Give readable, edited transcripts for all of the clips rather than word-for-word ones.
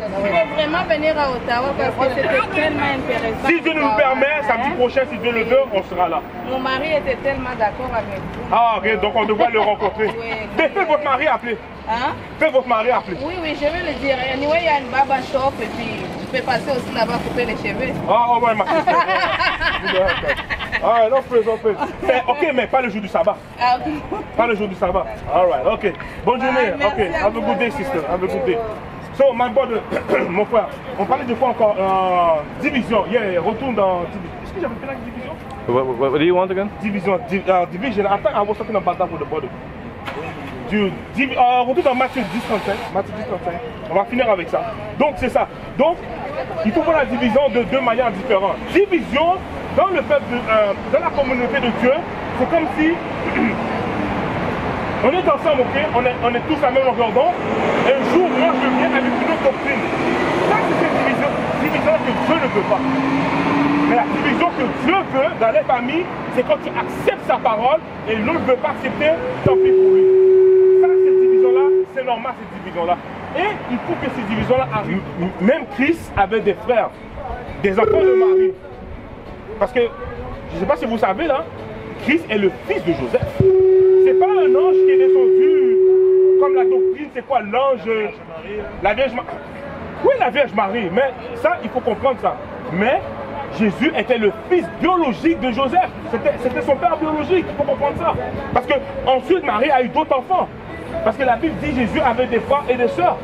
faut vraiment venir à Ottawa parce que c'était tellement intéressant. Si Dieu nous permet, samedi prochain, si Dieu le veut, on sera là. Mon mari était tellement d'accord avec vous. Ah, ok, donc on devrait le rencontrer. Oui. Mais faites votre mari appeler. Hein? Faites votre mari appeler. Oui, oui, je vais le dire. Anyway, il y a une barbe shop et puis tu peux passer aussi là-bas couper les cheveux. Ah, oh, ouais, ma ah, non, plaisant, ok, mais pas le jour du sabbat. Ah, Pas le jour du sabbat. All right, ok. Bonne journée. Ok, have a good day, sister. Have a good day. So, my brother, mon frère, on parlait de quoi encore? Division. Yeah, retourne dans division. Est-ce que j'avais fait la division? What do you want again? Division. Division. I think I was talking about that with the brother. Retourne dans Matthieu 10:35. Matthieu 10:35. On va finir avec ça. Donc, c'est ça. Donc, il faut voir la division de deux manières différentes. Division dans le peuple, dans la communauté de Dieu, c'est comme si on est ensemble, ok? On est tous à la même longueur d'onde. Un jour, moi, je viens avec une autre doctrine. Ça, c'est cette division que Dieu ne veut pas. Mais la division que Dieu veut dans les familles, c'est quand tu acceptes sa parole et l'autre ne veut pas accepter, tant pis pour lui. Ça, cette division-là, c'est normal, cette division-là. Et il faut que ces divisions-là arrivent. Même Christ avait des frères, des enfants de Marie. Parce que, je ne sais pas si vous savez là, Christ est le fils de Joseph. C'est pas un ange qui est descendu, comme la doctrine, c'est quoi l'ange, la Vierge Marie. Oui, la Vierge Marie, mais ça, il faut comprendre ça. Mais Jésus était le fils biologique de Joseph. C'était son père biologique, il faut comprendre ça. Parce que ensuite, Marie a eu d'autres enfants. Parce que la Bible dit que Jésus avait des frères et des sœurs.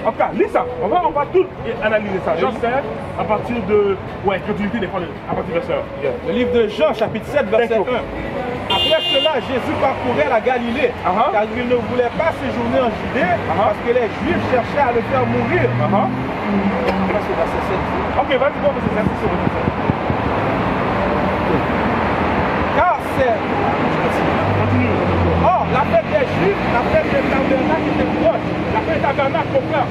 En tout cas, lis ça. On va tout analyser ça. Jean 7, à partir de... Ouais, continuité des frères, à partir de sœurs. Yeah. Le livre de Jean, chapitre 7, verset 1. Après cela, Jésus parcourait la Galilée, car il ne voulait pas séjourner en Judée, parce que les Juifs cherchaient à le faire mourir. Après ce verset 7. Ok, vas-y, bon, verset 7. Car c'est... Or, la fête des Juifs, la fête des tabernacles était proche. La fête tabernacle, mon frère.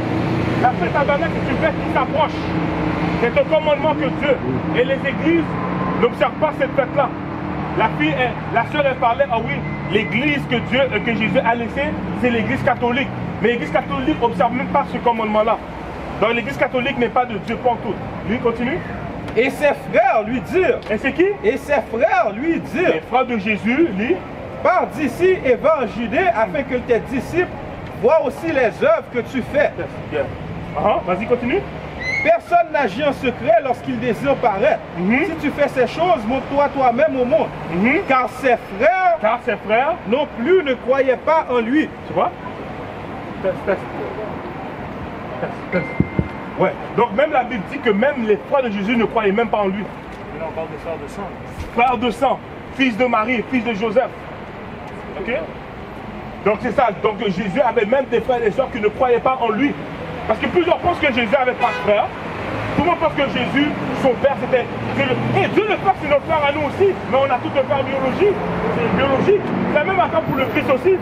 La fête tabernacle, c'est une fête qui s'approche. C'est un commandement que Dieu. Et les églises n'observent pas cette fête-là. La sœur, elle parlait, ah oui, l'église que Jésus a laissée, c'est l'église catholique. Mais l'église catholique n'observe même pas ce commandement-là. Donc l'église catholique n'est pas de Dieu pour tout. Lui, continue. Et ses frères lui dirent. Et c'est qui? Et ses frères lui dirent. Les frères de Jésus, lui. Pars d'ici et va en Judée afin que tes disciples voient aussi les œuvres que tu fais. Vas-y, continue. Personne n'agit en secret lorsqu'il désire paraître. Si tu fais ces choses, montre-toi toi-même au monde. Car ses frères non plus ne croyaient pas en lui. Tu vois? Ouais. Donc même la Bible dit que même les frères de Jésus ne croyaient même pas en lui. Là, on parle de frères de sang. Frères de sang, fils de Marie, fils de Joseph. Ok? Donc c'est ça. Donc Jésus avait même des frères et des sœurs qui ne croyaient pas en lui. Parce que plusieurs pensent que Jésus avait pas de frère. Tout le monde pense que Jésus, son père, c'était... Et Dieu le Père, c'est notre père à nous aussi. Mais on a tout un père biologique. C'est biologique. C'est la même affaire pour le Christ aussi.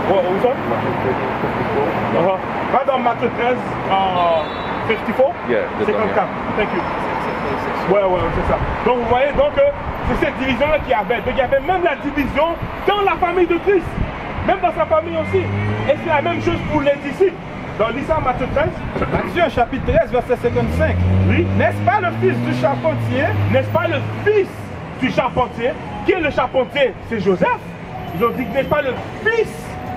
Où ça? Va dans Matthieu 13, 54. Yeah, 54. Thank you. Ouais, c'est ça. Donc vous voyez, c'est cette division-là qu'il y avait. Donc il y avait même la division dans la famille de Christ. Même dans sa famille aussi. Et c'est la même chose pour les disciples. Dans l'Israël, Matthieu 13. Matthieu chapitre 13, verset 55. Oui. N'est-ce pas le fils du charpentier? N'est-ce pas le fils du charpentier? Qui est le charpentier? C'est Joseph. Ils ont dit que n'est-ce pas le fils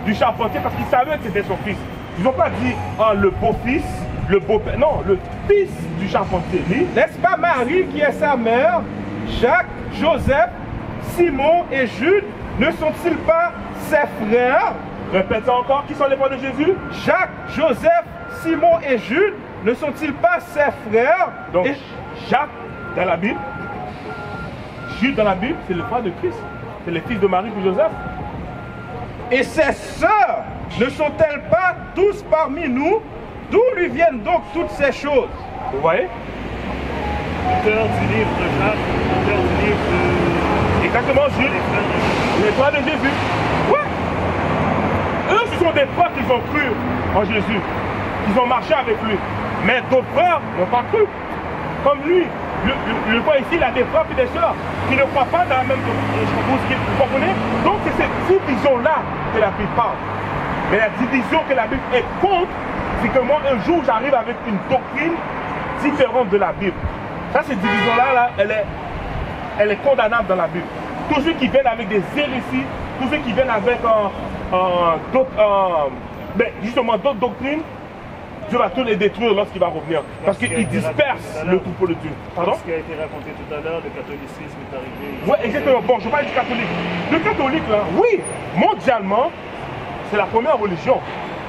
du charpentier parce qu'ils savaient que c'était son fils. Ils n'ont pas dit le beau-fils, le beau-père. Non, le fils du charpentier. N'est-ce pas Marie qui est sa mère? Jacques, Joseph, Simon et Jude ne sont-ils pas ses frères? Répète ça encore. Qui sont les frères de Jésus? Jacques, Joseph, Simon et Jude ne sont-ils pas ses frères? Donc Jacques dans la Bible, Jude dans la Bible, c'est le frère de Christ. C'est les fils de Marie et Joseph. Et ses sœurs ne sont-elles pas tous parmi nous? D'où lui viennent donc toutes ces choses? Vous voyez? L'auteur du livre de Jacques, l'auteur du livre de... Exactement, Jude. Les frères de Jésus. Ouais. Eux, ce sont des frères qui ont cru en Jésus. Qui ont marché avec lui. Mais d'autres frères n'ont pas cru. Comme lui. Le frère ici, il a des frères et des sœurs qui ne croient pas dans la même chose. Vous comprenez? Donc c'est cette division-là que la Bible parle. Mais la division que la Bible est contre, c'est que moi, un jour, j'arrive avec une doctrine différente de la Bible. Ça, cette division-là, elle est condamnable dans la Bible. Tous ceux qui viennent avec des hérésies, tous ceux qui viennent avec justement d'autres doctrines, Dieu va tous les détruire lorsqu'il va revenir. Parce qu'il disperse le troupeau de Dieu. Pardon? Ce qui a été raconté tout à l'heure, le catholicisme est arrivé. Oui, exactement. Bon, je parle du catholique. Le catholique, là, oui, mondialement, c'est la première religion.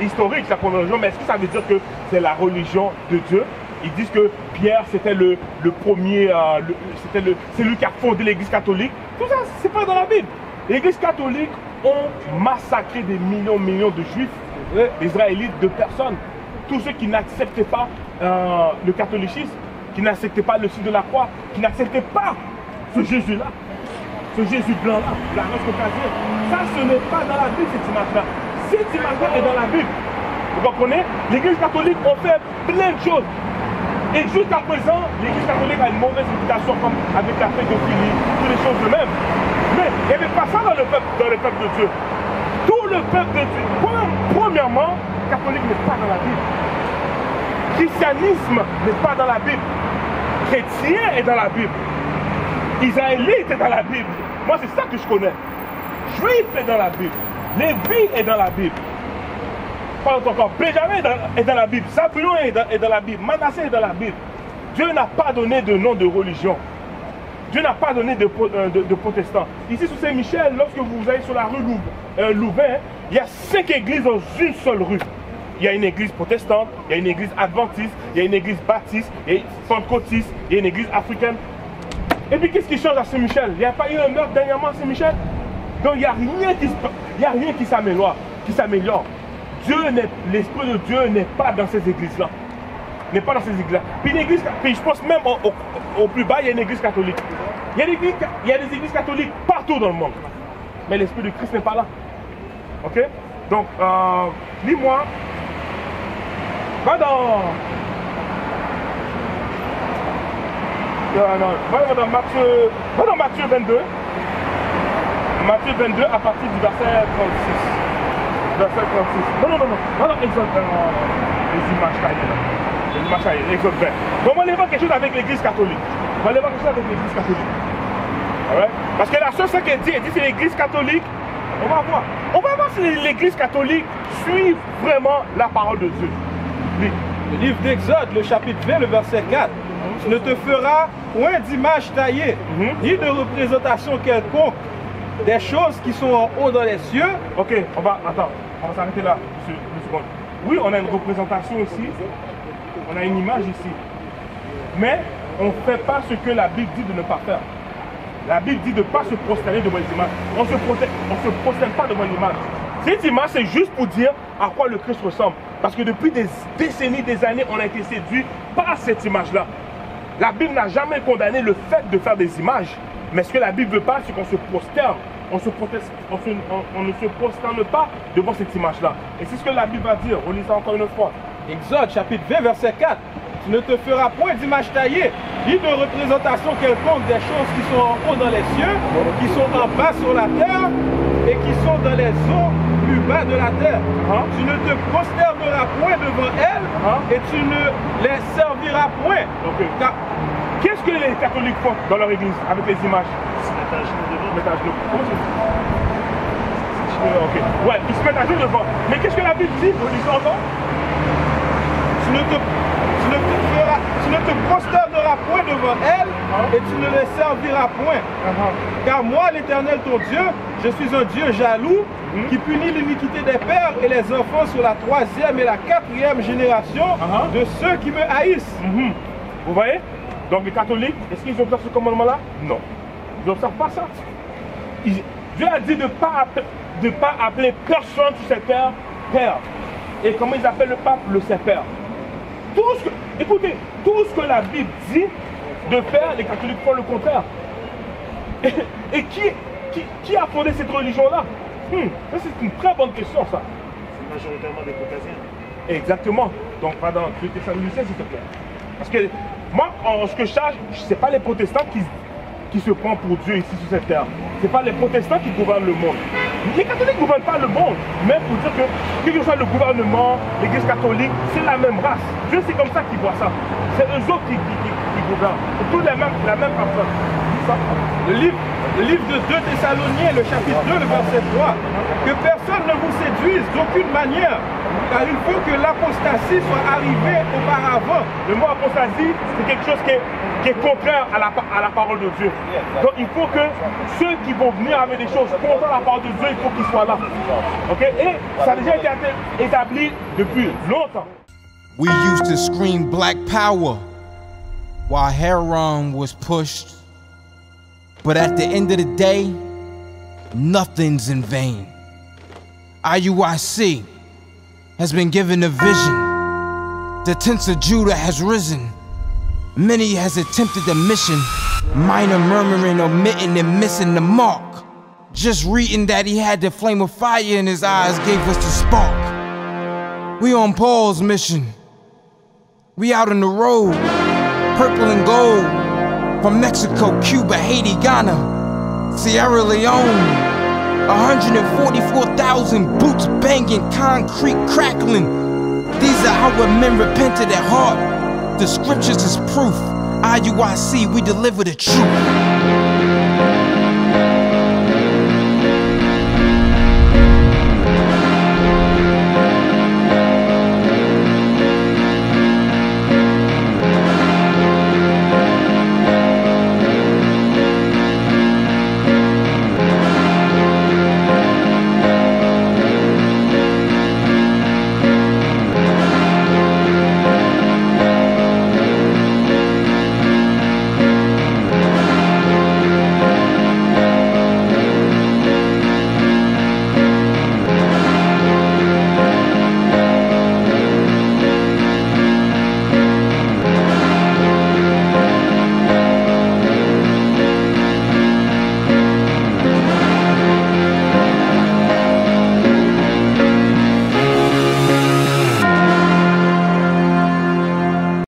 Historique, c'est la première religion. Mais est-ce que ça veut dire que c'est la religion de Dieu? Ils disent que Pierre, c'était le premier, c'est lui qui a fondé l'église catholique. Tout ça, c'est pas dans la Bible. L'église catholique ont massacré des millions de juifs, d'Israélites, de personnes. Tous ceux qui n'acceptaient pas le catholicisme, qui n'acceptaient pas le signe de la croix, qui n'acceptaient pas ce Jésus-là, ce Jésus blanc-là, la race caucasienne. Ça, ce n'est pas dans la Bible, cette image-là. Cette image-là est dans la Bible. Vous comprenez? L'église catholique a fait plein de choses. Et jusqu'à présent, l'église catholique a une mauvaise réputation comme avec la pédophilie, toutes les choses de même. Mais il n'y avait pas ça dans le peuple de Dieu. Tout le peuple de Dieu. Premièrement, catholique n'est pas dans la Bible. Christianisme n'est pas dans la Bible. Chrétien est dans la Bible. Israélite est dans la Bible. Moi, c'est ça que je connais. Juif est dans la Bible. Lévi est dans la Bible. Pas encore. Benjamin est dans la Bible. Zabulon est dans la Bible. Manassé est dans la Bible. Dieu n'a pas donné de nom de religion. Dieu n'a pas donné de protestants. Ici, sur Saint-Michel, lorsque vous allez sur la rue Louvain, il y a 5 églises dans une seule rue. Il y a une église protestante, il y a une église adventiste, il y a une église baptiste, il y a une pentecôtiste, il y a une église africaine. Et puis, qu'est-ce qui change à Saint-Michel? Il n'y a pas eu un meurtre dernièrement à Saint-Michel? Donc, il n'y a rien qui s'améliore. L'Esprit de Dieu n'est pas dans ces églises-là. N'est pas dans ces églises-là. Puis je pense même au plus bas, il y a une église catholique. Il y a des églises catholiques partout dans le monde. Mais l'Esprit de Christ n'est pas là. Ok? Donc, lis-moi. Va dans Matthieu 22. Matthieu 22 à partir du verset 36. Verset 36. Non. Va dans Exode. Les images taillées là. Les images taillées. Exode 20. Donc, on va aller voir quelque chose avec l'église catholique. On va aller voir quelque chose avec l'église catholique. Alright? Parce que la seule chose qu'elle dit, c'est l'église catholique. On va voir si l'église catholique suit vraiment la parole de Dieu. Oui. Le livre d'Exode, le chapitre 20, le verset 4. Tu ne te feras point d'image taillée, ni de représentation quelconque des choses qui sont en haut dans les cieux. Ok, on va s'arrêter là, une seconde. Oui, on a une représentation ici, on a une image ici. Mais on ne fait pas ce que la Bible dit de ne pas faire. La Bible dit de ne pas se prosterner devant les images. On ne se prosterne pas devant l'image. Cette image, c'est juste pour dire à quoi le Christ ressemble. Parce que depuis des décennies, des années, on a été séduit par cette image-là. La Bible n'a jamais condamné le fait de faire des images. Mais ce que la Bible veut pas, c'est qu'on se prosterne. On ne se prosterne pas devant cette image-là. Et c'est ce que la Bible va dire. On lit ça encore une fois. Exode, chapitre 20, verset 4. Tu ne te feras point d'image taillée, ni de représentation quelconque des choses qui sont en haut dans les cieux, qui sont en bas sur la terre, et qui sont dans les eaux plus bas de la terre. Tu ne te prosterneras point devant elles, et tu ne les serviras point. Qu'est-ce que les catholiques font dans leur église avec les images? Ils se mettent à genoux devant. Comment c'est? Ok. Ouais, ils se mettent à genoux devant. Mais qu'est-ce que la Bible dit? Vous lisez encore? Tu ne te prosterneras point devant elles, et tu ne les serviras point. Car moi, l'Éternel ton Dieu, je suis un Dieu jaloux, qui punit l'iniquité des pères et les enfants sur la 3e et la 4e génération de ceux qui me haïssent. Vous voyez? Donc les catholiques, est-ce qu'ils observent ce commandement-là? Non. Ils n'observent pas ça. Dieu a dit de ne pas appeler personne sur cette terre père. Et comment ils appellent le pape? Le Saint-Père. Écoutez, tout ce que la Bible dit de faire, les catholiques font le contraire. Et qui a fondé cette religion-là? Ça, c'est une très bonne question, ça. C'est majoritairement des Caucasiens. Exactement. Donc, va dans le Thessaloniciens, s'il te plaît. Parce que moi, en ce que je sache, ce n'est pas les protestants qui se prennent pour Dieu ici sur cette terre. Ce n'est pas les protestants qui gouvernent le monde. Les catholiques ne gouvernent pas le monde, même pour dire que, quel que soit le gouvernement, l'église catholique, c'est la même race. Dieu, c'est comme ça qu'ils voient ça. C'est eux autres qui gouvernent. C'est tous la même personne. Ça. Le livre de 2 Thessaloniens, le chapitre 2, le verset 3, que personne ne vous séduise d'aucune manière, car il faut que l'apostasie soit arrivée auparavant. Le mot apostasie, c'est quelque chose qui est contraire à la parole de Dieu. Donc il faut que ceux qui vont venir avec des choses contre la parole de Dieu, il faut qu'ils soient là. Okay? Et ça a déjà été établi depuis longtemps. We used to scream black power while heroin was pushed. But at the end of the day, nothing's in vain. IUIC has been given a vision. The tents of Judah has risen. Many has attempted the mission. Minor murmuring, omitting, and missing the mark. Just reading that he had the flame of fire in his eyes gave us the spark. We on Paul's mission. We out on the road, purple and gold. From Mexico, Cuba, Haiti, Ghana, Sierra Leone. 144,000 boots banging, concrete crackling. These are our men repented at heart. The scriptures is proof. IUIC, we deliver the truth.